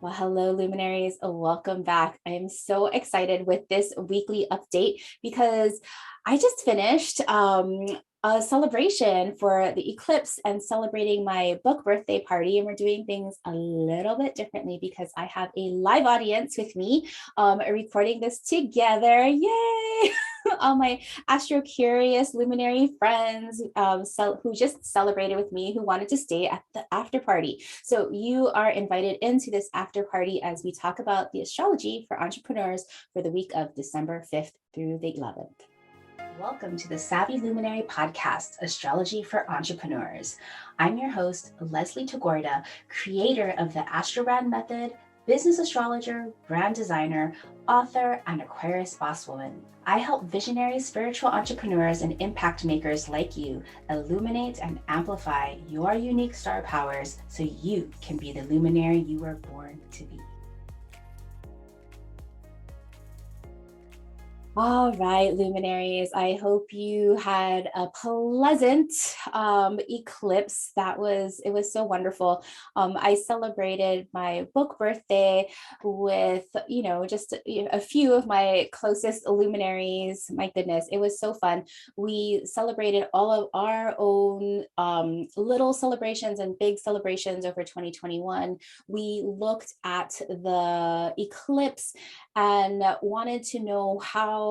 Well, hello, luminaries. Welcome back. I am so excited with this weekly update because I just finished a celebration for the eclipse and celebrating my book birthday party. And we're doing things a little bit differently because I have a live audience with me recording this together. Yay! All my astro curious luminary friends who just celebrated with me, who wanted to stay at the after party. So you are invited into this after party as we talk about the astrology for entrepreneurs for the week of December 5th through the 11th. Welcome to the Savvy Luminary Podcast, Astrology for Entrepreneurs. I'm your host, Leslie Tagorda, creator of the Astrobrand Method, business astrologer, brand designer, author, and Aquarius boss woman. I help visionary spiritual entrepreneurs and impact makers like you illuminate and amplify your unique star powers so you can be the luminary you were born to be. All right, luminaries, I hope you had a pleasant eclipse. It was so wonderful. I celebrated my book birthday with, just a few of my closest luminaries. My goodness, it was so fun. We celebrated all of our own little celebrations and big celebrations over 2021. We looked at the eclipse and wanted to know how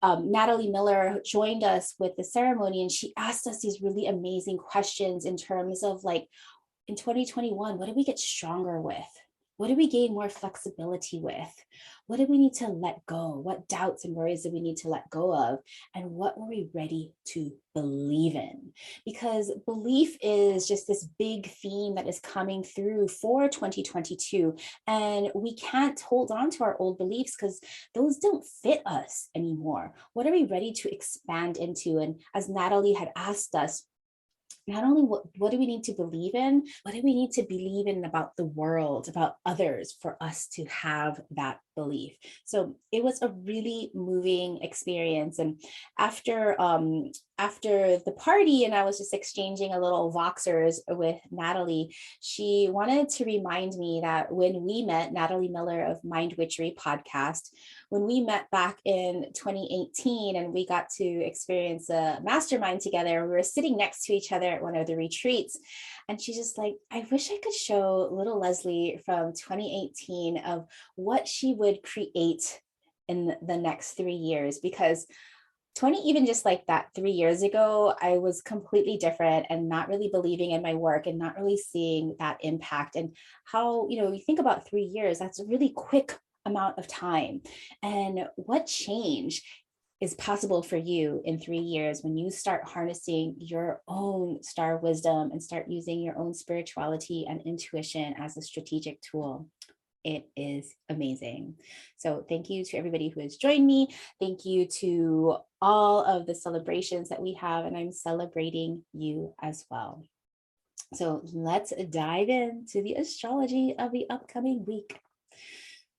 Natalie Miller joined us with the ceremony, and she asked us these really amazing questions in terms of like, in 2021, what did we get stronger with? What did we gain more flexibility with? What did we need to let go? What doubts and worries did we need to let go of? And what were we ready to believe in? Because belief is just this big theme that is coming through for 2022. And we can't hold on to our old beliefs because those don't fit us anymore. What are we ready to expand into? And as Natalie had asked us, not only what do we need to believe in, what do we need to believe in about the world, about others, for us to have that belief. So it was a really moving experience. And after the party, and I was just exchanging a little Voxers with Natalie, she wanted to remind me that when we met, Natalie Miller of Mind Witchery podcast, when we met back in 2018 and we got to experience a mastermind together, we were sitting next to each other at one of the retreats. And she's just like, I wish I could show little Leslie from 2018 of what she would create in the next 3 years, because even just like that 3 years ago, I was completely different and not really believing in my work and not really seeing that impact. And how, you think about 3 years, that's a really quick amount of time. And what change is possible for you in 3 years when you start harnessing your own star wisdom and start using your own spirituality and intuition as a strategic tool. It is amazing. So thank you to everybody who has joined me. Thank you to all of the celebrations that we have, and I'm celebrating you as well. So let's dive into the astrology of the upcoming week.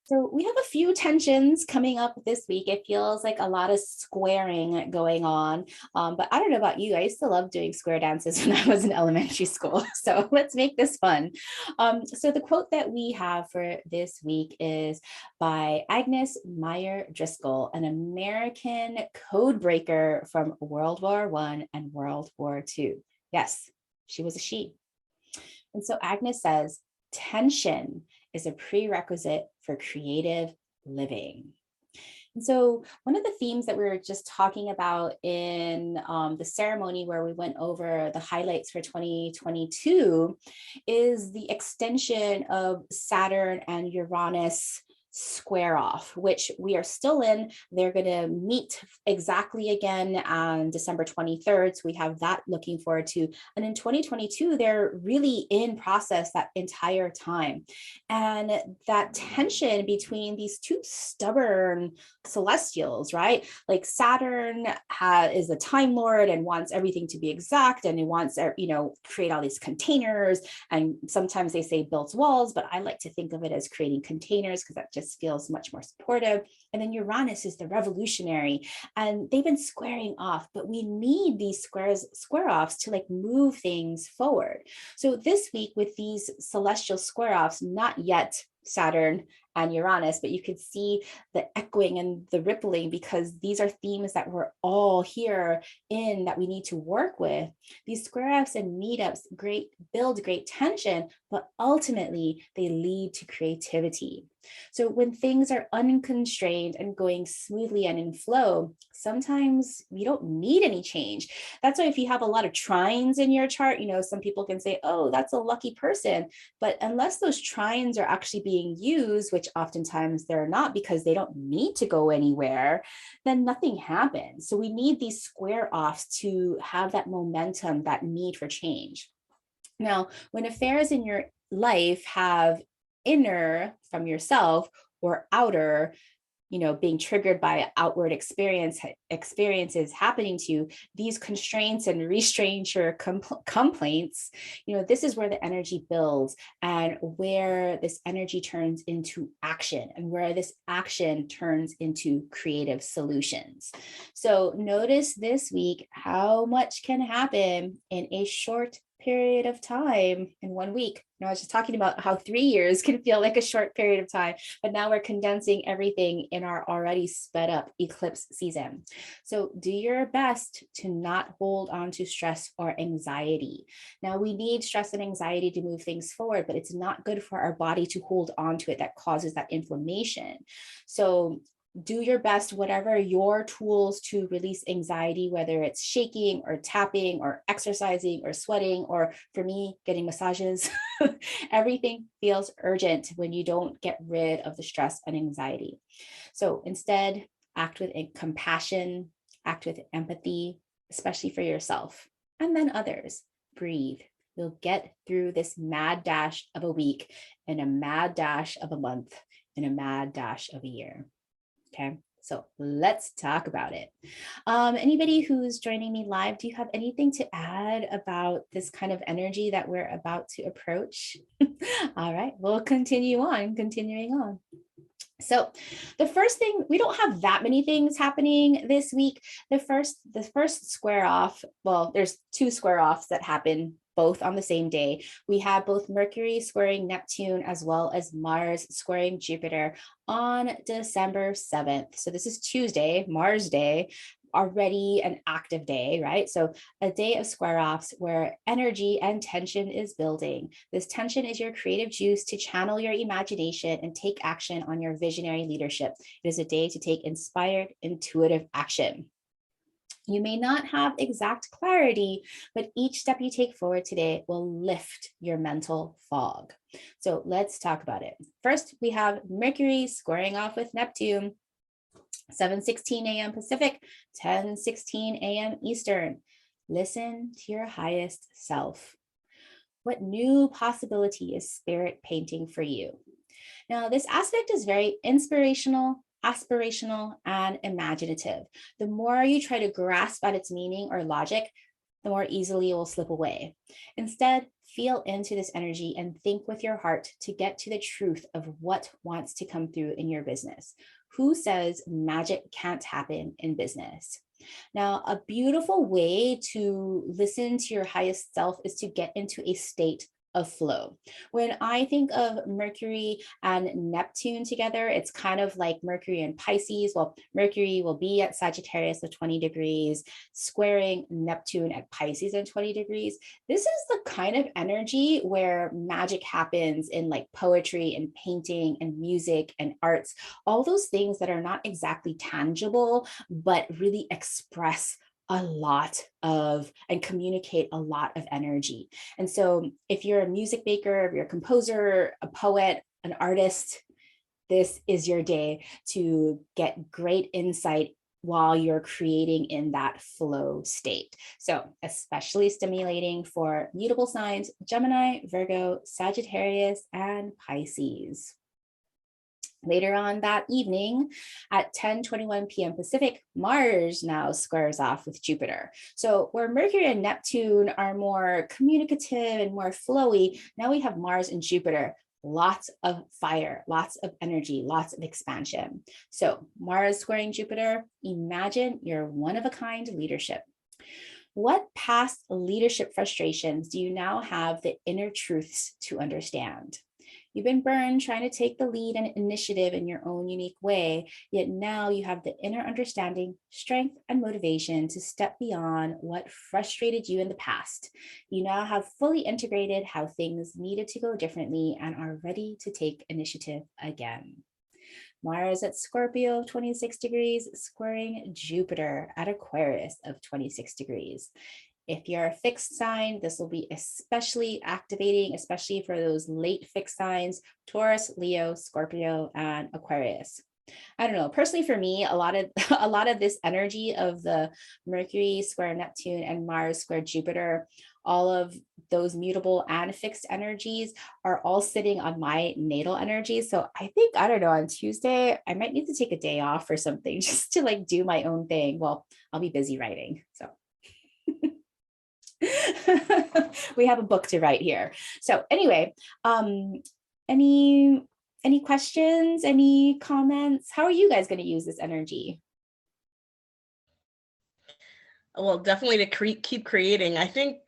So we have a few tensions coming up this week. It feels like a lot of squaring going on. But I don't know about you. I used to love doing square dances when I was in elementary school. So let's make this fun. So the quote that we have for this week is by Agnes Meyer Driscoll, an American code breaker from World War I and World War II. Yes, she was a she. And so Agnes says, tension is a prerequisite for creative living. And so one of the themes that we were just talking about in the ceremony where we went over the highlights for 2022 is the extension of Saturn and Uranus square off, which we are still in. They're going to meet exactly again on December 23rd. So we have that looking forward to. And in 2022, they're really in process that entire time. And that tension between these two stubborn celestials, right? Like Saturn is a time lord and wants everything to be exact. And it wants, create all these containers. And sometimes they say builds walls, but I like to think of it as creating containers because that just just feels much more supportive. And then Uranus is the revolutionary, and they've been squaring off, but we need these square offs to like move things forward. So this week with these celestial square offs, not yet Saturn and Uranus, but you could see the echoing and the rippling, because these are themes that we're all here in that we need to work with. These square offs and meetups build great tension, but ultimately they lead to creativity. So when things are unconstrained and going smoothly and in flow, sometimes you don't need any change. That's why if you have a lot of trines in your chart, some people can say, oh, that's a lucky person. But unless those trines are actually being used, which oftentimes they're not because they don't need to go anywhere, then nothing happens. So we need these square offs to have that momentum, that need for change. Now, when affairs in your life have inner from yourself or outer, being triggered by outward experiences happening to you, these constraints and restraints or complaints, this is where the energy builds and where this energy turns into action and where this action turns into creative solutions. So notice this week how much can happen in a short period of time in 1 week. I was just talking about how 3 years can feel like a short period of time, but now we're condensing everything in our already sped up eclipse season. So do your best to not hold on to stress or anxiety. Now we need stress and anxiety to move things forward, but it's not good for our body to hold on to it. That causes that inflammation. So do your best, whatever your tools to release anxiety, whether it's shaking or tapping or exercising or sweating, or for me, getting massages. Everything feels urgent when you don't get rid of the stress and anxiety. So instead, act with compassion, act with empathy, especially for yourself and then others. Breathe. You'll get through this mad dash of a week and a mad dash of a month and a mad dash of a year. Okay, so let's talk about it. Anybody who's joining me live, do you have anything to add about this kind of energy that we're about to approach? All right, we'll continuing on. So the first thing, we don't have that many things happening this week. The first square off, well, there's two square offs that happen both on the same day. We have both Mercury squaring Neptune as well as Mars squaring Jupiter on December 7th. So this is Tuesday, Mars Day, already an active day, right? So a day of square offs where energy and tension is building. This tension is your creative juice to channel your imagination and take action on your visionary leadership. It is a day to take inspired, intuitive action. You may not have exact clarity, but each step you take forward today will lift your mental fog. So let's talk about it. First, we have Mercury squaring off with Neptune, 7:16 a.m. Pacific, 10:16 a.m. Eastern. Listen to your highest self. What new possibility is spirit painting for you? Now, this aspect is very inspirational, aspirational, and imaginative. The more you try to grasp at its meaning or logic, the more easily it will slip away. Instead, feel into this energy and think with your heart to get to the truth of what wants to come through in your business. Who says magic can't happen in business? Now, a beautiful way to listen to your highest self is to get into a state of flow. When I think of Mercury and Neptune together, it's kind of like Mercury and Pisces. Well, Mercury will be at Sagittarius at 20 degrees, squaring Neptune at Pisces at 20 degrees. This is the kind of energy where magic happens in like poetry and painting and music and arts, all those things that are not exactly tangible, but really express a lot of and communicate a lot of energy. And so if you're a music maker, if you're a composer, a poet, an artist, this is your day to get great insight while you're creating in that flow state. So especially stimulating for mutable signs, Gemini, Virgo, Sagittarius, and Pisces. Later on that evening at 10:21 p.m. Pacific, Mars now squares off with Jupiter. So where Mercury and Neptune are more communicative and more flowy, now we have Mars and Jupiter. lots of fire, lots of energy, lots of expansion. So Mars squaring Jupiter, imagine your one-of-a-kind leadership. What past leadership frustrations do you now have the inner truths to understand? You've been burned trying to take the lead and initiative in your own unique way, yet now you have the inner understanding, strength, and motivation to step beyond what frustrated you in the past. You now have fully integrated how things needed to go differently and are ready to take initiative again. Mars at Scorpio, 26 degrees, squaring Jupiter at Aquarius of 26 degrees. If you're a fixed sign, this will be especially activating, especially for those late fixed signs, Taurus, Leo, Scorpio, and Aquarius. I don't know, personally for me, a lot of this energy of the Mercury square Neptune and Mars square Jupiter, all of those mutable and fixed energies are all sitting on my natal energy. So I think, I don't know, on Tuesday, I might need to take a day off or something just to like do my own thing. Well, I'll be busy writing, so. We have a book to write here. So anyway, any questions, any comments? How are you guys going to use this energy? Well, definitely to keep creating. I think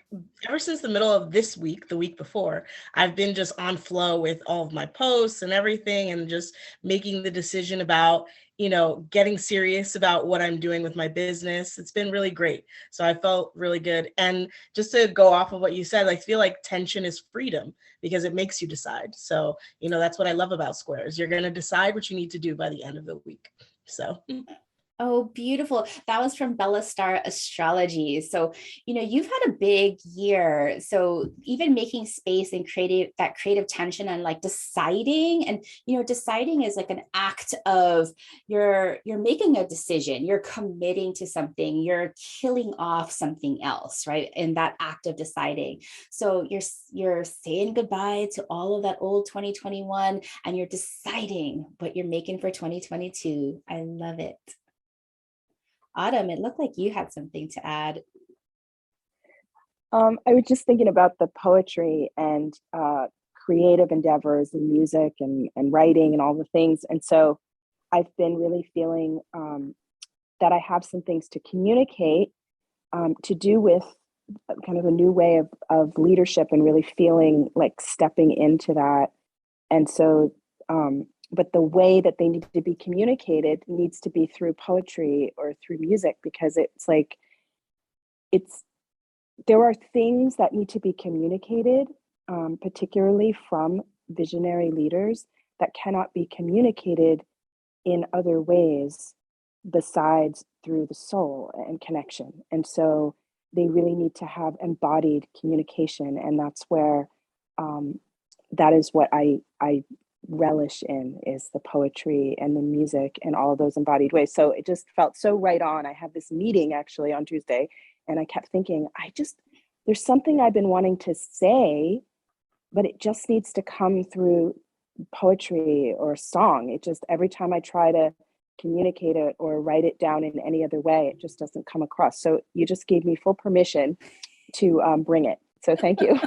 ever since the middle of this week, the week before, I've been just on flow with all of my posts and everything, and just making the decision about, getting serious about what I'm doing with my business. It's been really great. So I felt really good. And just to go off of what you said, I feel like tension is freedom because it makes you decide. So, that's what I love about squares. You're going to decide what you need to do by the end of the week. So Oh, beautiful. That was from Bella Star Astrology. So, you've had a big year. So even making space and creative tension and like deciding, and, deciding is like an act of you're making a decision, you're committing to something, you're killing off something else, right? In that act of deciding. So you're saying goodbye to all of that old 2021 and you're deciding what you're making for 2022. I love it. Autumn, it looked like you had something to add. I was just thinking about the poetry and creative endeavors and music and writing and all the things. And so I've been really feeling that I have some things to communicate to do with kind of a new way of leadership and really feeling like stepping into that. And so, but the way that they need to be communicated needs to be through poetry or through music, because it's like, there are things that need to be communicated, particularly from visionary leaders, that cannot be communicated in other ways besides through the soul and connection. And so they really need to have embodied communication. And that's where that is what I relish in, is the poetry and the music and all of those embodied ways. So it just felt so right on. I had this meeting actually on Tuesday, and I kept thinking, there's something I've been wanting to say, but it just needs to come through poetry or song. It just, every time I try to communicate it or write it down in any other way, it just doesn't come across. So you just gave me full permission to bring it. So thank you.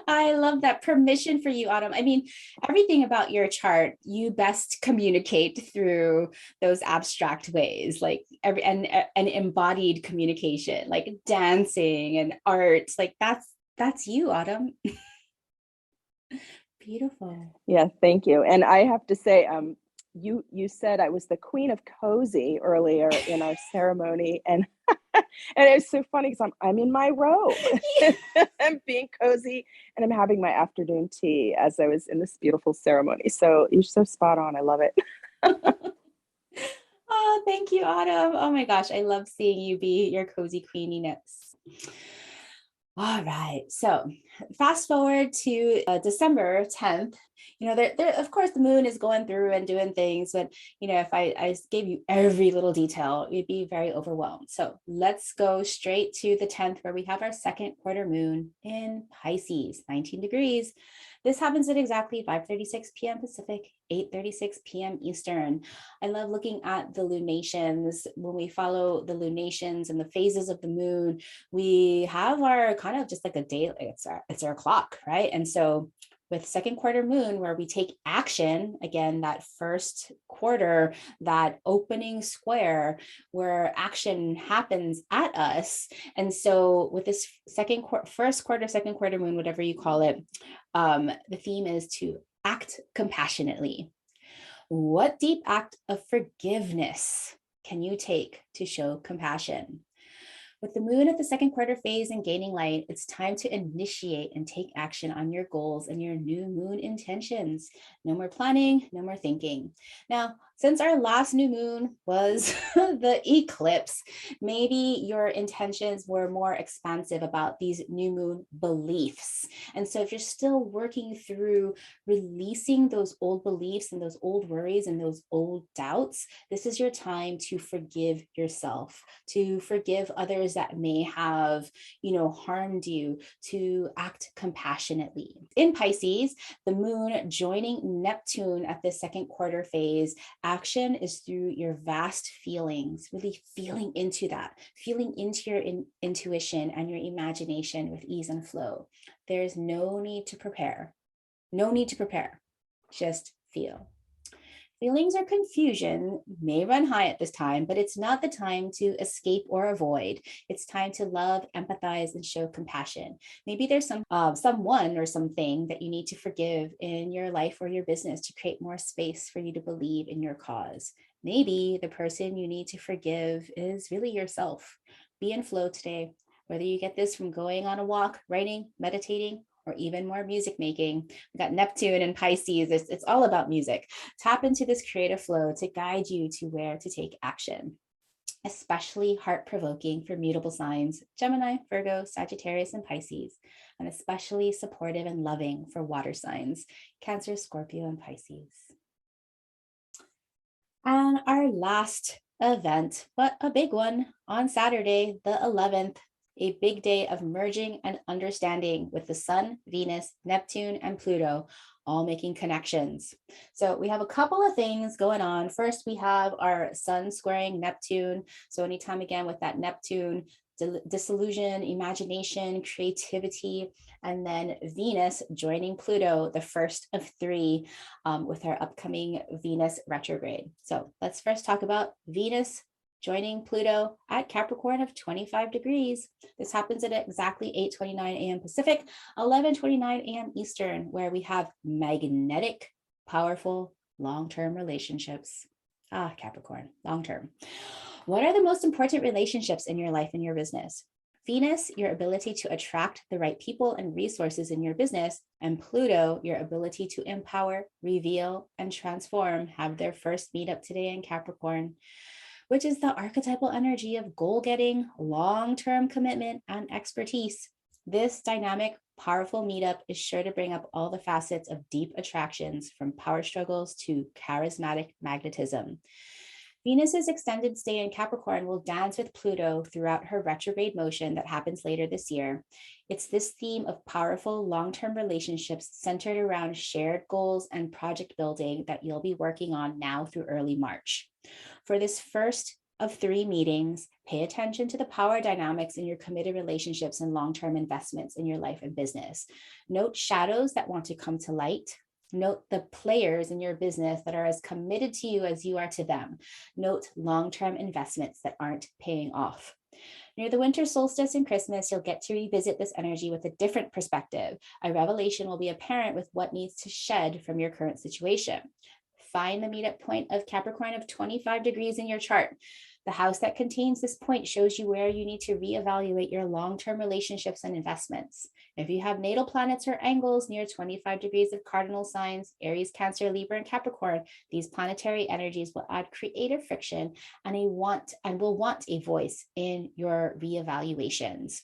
I love that permission for you, Autumn. I mean, everything about your chart, you best communicate through those abstract ways, like and embodied communication, like dancing and art. Like that's you, Autumn. Beautiful. Yeah, thank you. And I have to say, you said I was the queen of cozy earlier in our ceremony, and and it's so funny because I'm in my robe. I'm being cozy, and I'm having my afternoon tea as I was in this beautiful ceremony. So you're so spot on. I love it. Oh, thank you, Autumn. Oh my gosh, I love seeing you be your cozy queeniness. All right, so fast forward to December 10th. There, of course, the moon is going through and doing things, but if I gave you every little detail, you'd be very overwhelmed. So let's go straight to the 10th, where we have our second quarter moon in Pisces, 19 degrees. This happens at exactly 5:36 p.m. Pacific, 8:36 p.m. Eastern. I love looking at the lunations. When we follow the lunations and the phases of the moon, we have our kind of just like a day, it's our clock, right? And so with second quarter moon, where we take action, again, that first quarter, that opening square where action happens at us. And so with this first quarter, second quarter moon, whatever you call it, the theme is to act compassionately. What deep act of forgiveness can you take to show compassion? With the moon at the second quarter phase and gaining light, it's time to initiate and take action on your goals and your new moon intentions. No more planning, no more thinking. Now, since our last new moon was the eclipse, maybe your intentions were more expansive about these new moon beliefs. And so if you're still working through releasing those old beliefs and those old worries and those old doubts, this is your time to forgive yourself, to forgive others that may have, harmed you, to act compassionately. In Pisces, the moon joining Neptune at the second quarter phase, action is through your vast feelings, really feeling into that, feeling into your intuition and your imagination with ease and flow. There's no need to prepare. No need to prepare. Just feel. Feelings or confusion may run high at this time, but it's not the time to escape or avoid. It's time to love, empathize, and show compassion. Maybe there's someone or something that you need to forgive in your life or your business to create more space for you to believe in your cause. Maybe the person you need to forgive is really yourself. Be in flow today. Whether you get this from going on a walk, writing, meditating, or even more music making. We got Neptune and Pisces. It's all about music. Tap into this creative flow to guide you to where to take action. Especially heart-provoking for mutable signs, Gemini, Virgo, Sagittarius, and Pisces, and especially supportive and loving for water signs, Cancer, Scorpio, and Pisces. And our last event, but a big one, on Saturday, the 11th, a big day of merging and understanding with the Sun, Venus, Neptune, and Pluto, all making connections. So we have a couple of things going on. First, we have our Sun squaring Neptune. So anytime again with that Neptune, disillusion, imagination, creativity, and then Venus joining Pluto, the first of three, with our upcoming Venus retrograde. So let's first talk about Venus joining Pluto at Capricorn of 25 degrees. This happens at exactly 8:29 a.m. Pacific, 11:29 a.m. Eastern, where we have magnetic, powerful, long-term relationships. Capricorn, long-term. What are the most important relationships in your life and your business? Venus, your ability to attract the right people and resources in your business, and Pluto, your ability to empower, reveal, and transform, have their first meetup today in Capricorn, which is the archetypal energy of goal-getting, long-term commitment, and expertise. This dynamic, powerful meetup is sure to bring up all the facets of deep attractions, from power struggles to charismatic magnetism. Venus's extended stay in Capricorn will dance with Pluto throughout her retrograde motion that happens later this year. It's this theme of powerful long-term relationships centered around shared goals and project building that you'll be working on now through early March. For this first of three meetings, pay attention to the power dynamics in your committed relationships and long-term investments in your life and business. Note shadows that want to come to light. Note the players in your business that are as committed to you as you are to them. Note long-term investments that aren't paying off. Near the winter solstice and Christmas, you'll get to revisit this energy with a different perspective. A revelation will be apparent with what needs to shed from your current situation. Find the meetup point of Capricorn of 25 degrees in your chart. The house that contains this point shows you where you need to reevaluate your long-term relationships and investments. If you have natal planets or angles near 25 degrees of cardinal signs, Aries, Cancer, Libra, and Capricorn, these planetary energies will add creative friction and will want a voice in your reevaluations.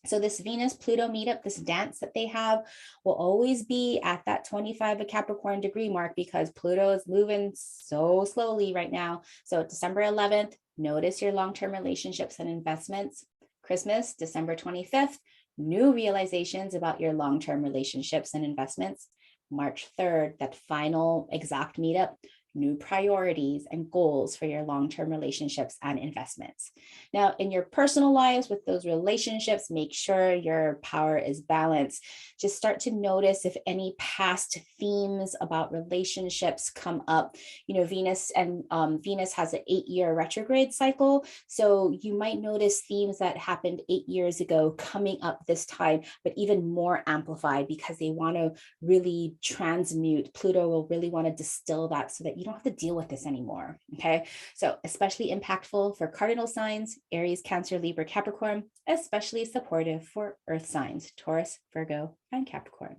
So this Venus-Pluto meetup, this dance that they have, will always be at that 25 Capricorn degree mark because Pluto is moving so slowly right now. So December 11th, notice your long-term relationships and investments. Christmas, December 25th, new realizations about your long-term relationships and investments. March 3rd, that final exact meetup, new priorities and goals for your long-term relationships and investments. Now, in your personal lives with those relationships, make sure your power is balanced. Just start to notice if any past themes about relationships come up. Venus has an 8-year retrograde cycle. So you might notice themes that happened 8 years ago coming up this time, but even more amplified because they want to really transmute. Pluto will really want to distill that so that you don't have to deal with this anymore. Okay. So especially impactful for cardinal signs, Aries, Cancer, Libra, Capricorn, especially supportive for earth signs, Taurus, Virgo, and Capricorn.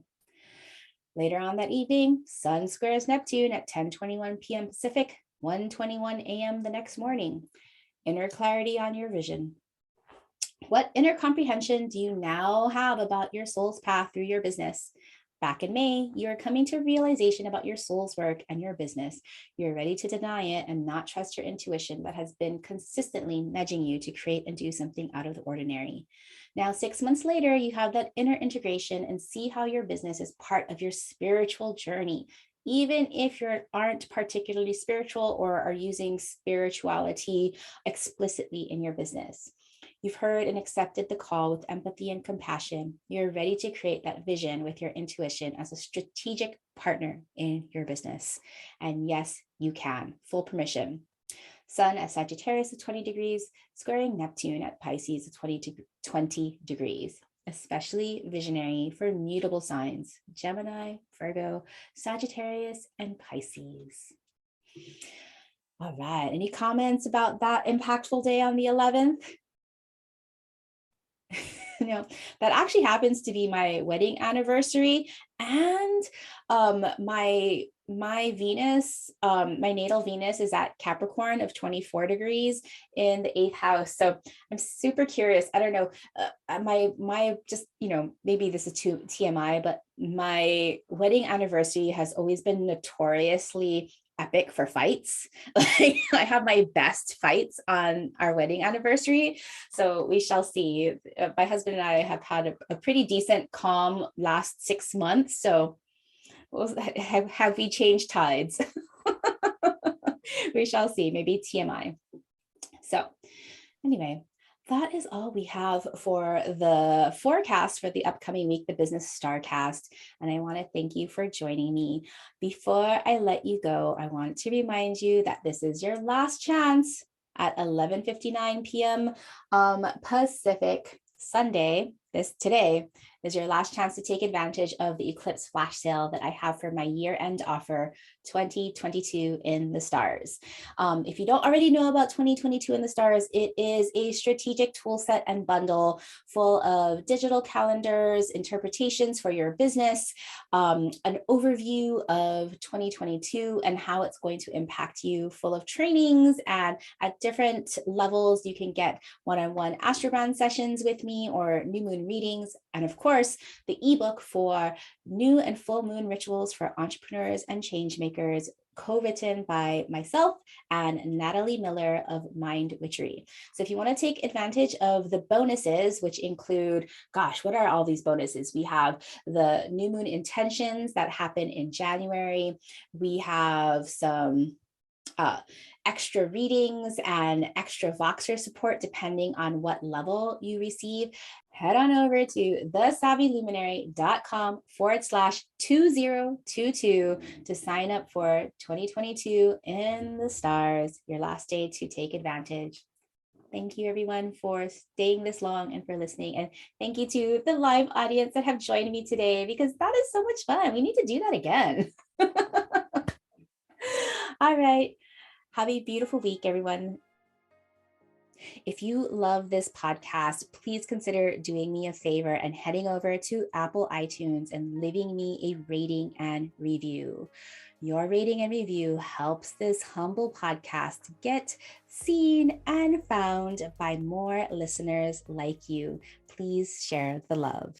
Later on that evening, Sun squares Neptune at 10:21 p.m. Pacific, 1:21 a.m. the next morning. Inner clarity on your vision. What inner comprehension do you now have about your soul's path through your business? Back in May, you are coming to a realization about your soul's work and your business. You're ready to deny it and not trust your intuition that has been consistently nudging you to create and do something out of the ordinary. Now, 6 months later, you have that inner integration and see how your business is part of your spiritual journey. Even if you aren't particularly spiritual or are using spirituality explicitly in your business. You've heard and accepted the call with empathy and compassion. You're ready to create that vision with your intuition as a strategic partner in your business. And yes, you can. Full permission. Sun at Sagittarius at 20 degrees, squaring Neptune at Pisces at 20 degrees. Especially visionary for mutable signs, Gemini, Virgo, Sagittarius, and Pisces. All right. Any comments about that impactful day on the 11th? That actually happens to be my wedding anniversary, and my Venus, my natal Venus is at Capricorn of 24 degrees in the 8th house. So I'm super curious. I don't know, my just, maybe this is too TMI, but my wedding anniversary has always been notoriously epic for fights. Like I have my best fights on our wedding anniversary. So we shall see. My husband and I have had a pretty decent, calm last 6 months. So have we changed tides? We shall see. Maybe TMI. So anyway, that is all we have for the forecast for the upcoming week, the Business StarCast. And I want to thank you for joining me. Before I let you go, I want to remind you that this is your last chance at 11:59 p.m. Pacific Sunday. Today is your last chance to take advantage of the eclipse flash sale that I have for my year-end offer 2022 in the stars. If you don't already know about 2022 in the stars, it is a strategic tool set and bundle full of digital calendars, interpretations for your business, an overview of 2022 and how it's going to impact you, full of trainings, and at different levels you can get one-on-one astrobrand sessions with me or new moon readings, and of course the ebook for new and full moon rituals for entrepreneurs and change makers, co-written by myself and Natalie Miller of Mind Witchery. So if you want to take advantage of the bonuses, which include, what are all these bonuses? We have the new moon intentions that happen in January. We have some extra readings and extra Voxer support depending on what level you receive. Head on over to thesavvyluminary.com/2022 to sign up for 2022 in the stars, your last day to take advantage. Thank you everyone for staying this long and for listening. And thank you to the live audience that have joined me today, because that is so much fun. We need to do that again. All right. Have a beautiful week, everyone. If you love this podcast, please consider doing me a favor and heading over to Apple iTunes and leaving me a rating and review. Your rating and review helps this humble podcast get seen and found by more listeners like you. Please share the love.